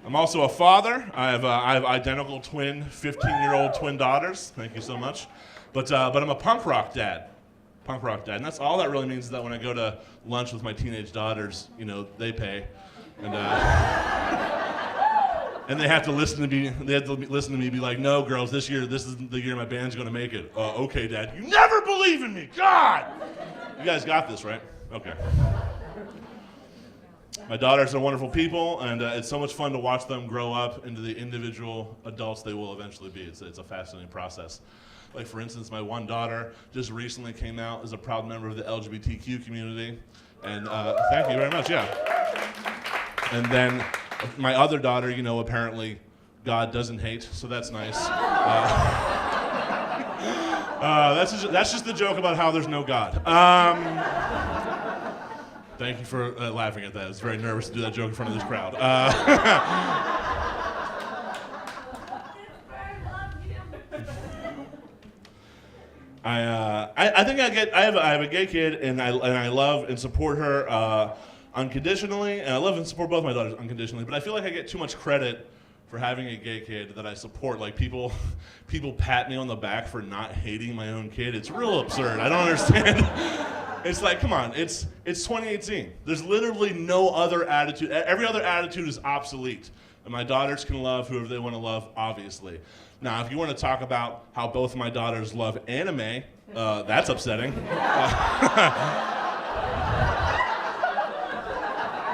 I'm also a father. I have identical twin, 15-year-old twin daughters. Thank you so much. But I'm a punk rock dad. Punk rock dad. And that's all that really means is that when I go to lunch with my teenage daughters, they pay. And and they have to listen to me. They have to listen to me be like, "No, girls, this isn't the year my band's going to make it." Okay, Dad. You never believe in me. God. You guys got this, right? Okay. My daughters are wonderful people, and it's so much fun to watch them grow up into the individual adults they will eventually be. It's a fascinating process. Like, for instance, my one daughter just recently came out as a proud member of the LGBTQ community, and thank you very much, yeah. And then my other daughter, apparently God doesn't hate, so that's nice. That's just the joke about how there's no God. Thank you for laughing at that. I was very nervous to do that joke in front of this crowd. I think I have a gay kid, and I love and support her unconditionally, and I love and support both my daughters unconditionally. But I feel like I get too much credit for having a gay kid that I support. Like people pat me on the back for not hating my own kid. It's real absurd. I don't understand. It's like, come on, it's 2018. There's literally no other attitude. Every other attitude is obsolete. And my daughters can love whoever they want to love, obviously. Now, if you want to talk about how both of my daughters love anime, that's upsetting.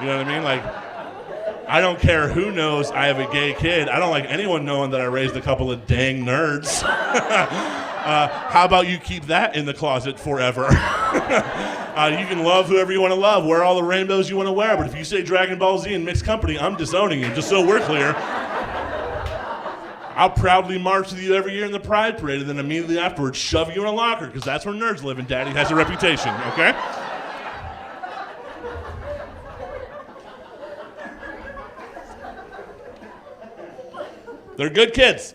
You know what I mean? Like, I don't care who knows I have a gay kid. I don't like anyone knowing that I raised a couple of dang nerds. How about you keep that in the closet forever? You can love whoever you want to love, wear all the rainbows you want to wear, but if you say Dragon Ball Z in mixed company, I'm disowning you, just so we're clear. I'll proudly march with you every year in the Pride Parade, and then immediately afterwards shove you in a locker, because that's where nerds live, and Daddy has a reputation, okay? They're good kids.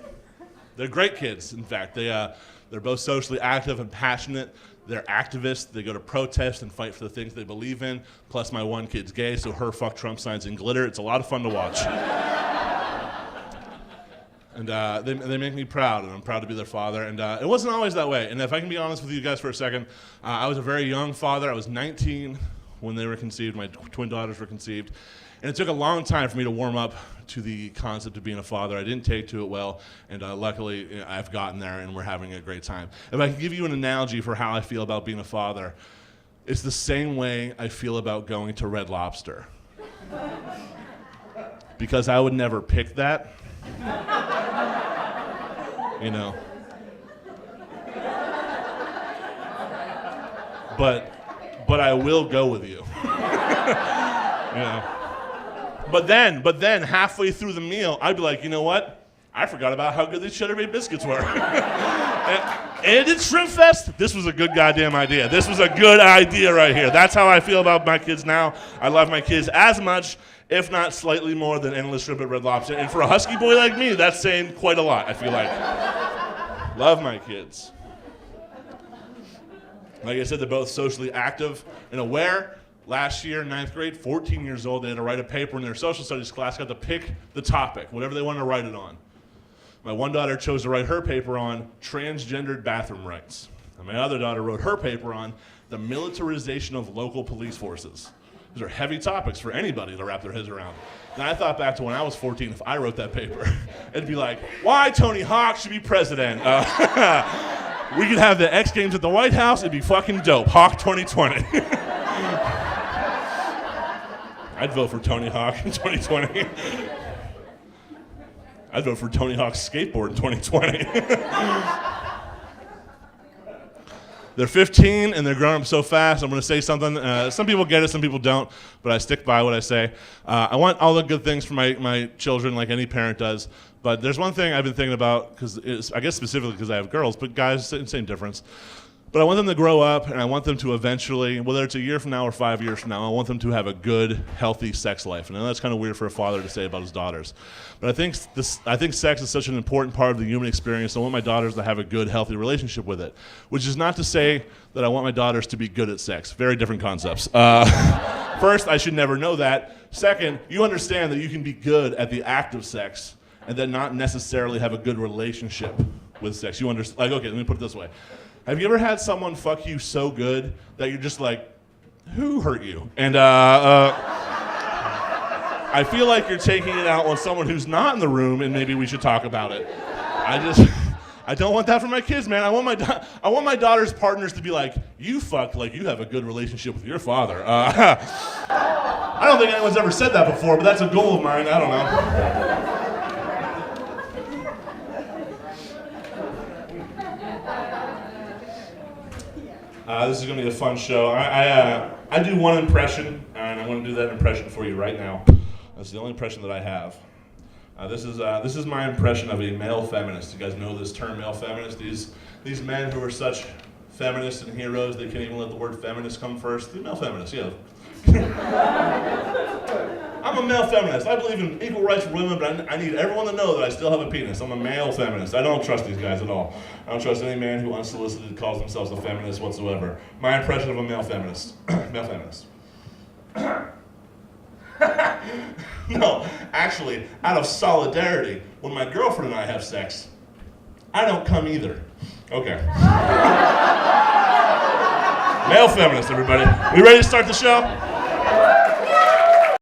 They're great kids, in fact. They're both socially active and passionate. They're activists. They go to protest and fight for the things they believe in. Plus, my one kid's gay, so her fuck Trump signs in glitter. It's a lot of fun to watch. And they make me proud, and I'm proud to be their father. And it wasn't always that way. And if I can be honest with you guys for a second, I was a very young father. I was 19 when they were conceived. My twin daughters were conceived. And it took a long time for me to warm up to the concept of being a father. I didn't take to it well, and luckily I've gotten there, and we're having a great time. If I can give you an analogy for how I feel about being a father, it's the same way I feel about going to Red Lobster. Because I would never pick that. But I will go with you. But then halfway through the meal, I'd be like, you know what? I forgot about how good these Cheddar Bay biscuits were. And at Shrimp Fest, this was a good goddamn idea. This was a good idea right here. That's how I feel about my kids now. I love my kids as much, if not slightly more, than endless shrimp at Red Lobster. And for a husky boy like me, that's saying quite a lot, I feel like. Love my kids. Like I said, they're both socially active and aware. Last year, 9th grade, 14 years old, they had to write a paper in their social studies class, got to pick the topic, whatever they wanted to write it on. My one daughter chose to write her paper on transgendered bathroom rights. And my other daughter wrote her paper on the militarization of local police forces. These are heavy topics for anybody to wrap their heads around. And I thought back to when I was 14, if I wrote that paper, it'd be like, why Tony Hawk should be president? We could have the X Games at the White House, it'd be fucking dope. Hawk 2020. I'd vote for Tony Hawk in 2020. I'd vote for Tony Hawk's skateboard in 2020. They're 15 and they're growing up so fast. I'm going to say something. Some people get it, some people don't, but I stick by what I say. I want all the good things for my children, like any parent does. But there's one thing I've been thinking about, because I guess specifically because I have girls, but guys, same difference. But I want them to grow up, and I want them to eventually, whether it's a year from now or 5 years from now, I want them to have a good, healthy sex life. And I know that's kind of weird for a father to say about his daughters. But I think sex is such an important part of the human experience. I want my daughters to have a good, healthy relationship with it. Which is not to say that I want my daughters to be good at sex. Very different concepts. First, I should never know that. Second, you understand that you can be good at the act of sex and then not necessarily have a good relationship with sex. You understand? Like, okay, let me put it this way. Have you ever had someone fuck you so good that you're just like, who hurt you? And I feel like you're taking it out on someone who's not in the room, and maybe we should talk about it. I don't want that for my kids, man. I want my daughter's partners to be like, you fucked like you have a good relationship with your father. I don't think anyone's ever said that before, but that's a goal of mine. I don't know. This is going to be a fun show. I do one impression, and I'm going to do that impression for you right now. That's the only impression that I have. This is my impression of a male feminist. You guys know this term, male feminist? These men who are such feminists and heroes, they can't even let the word feminist come first. The male feminist, yeah. I'm a male feminist. I believe in equal rights for women, but I need everyone to know that I still have a penis. I'm a male feminist. I don't trust these guys at all. I don't trust any man who unsolicited calls themselves a feminist whatsoever. My impression of a male feminist. Male feminist. No, actually, out of solidarity, when my girlfriend and I have sex, I don't come either. Okay. Male feminist, everybody. We ready to start the show?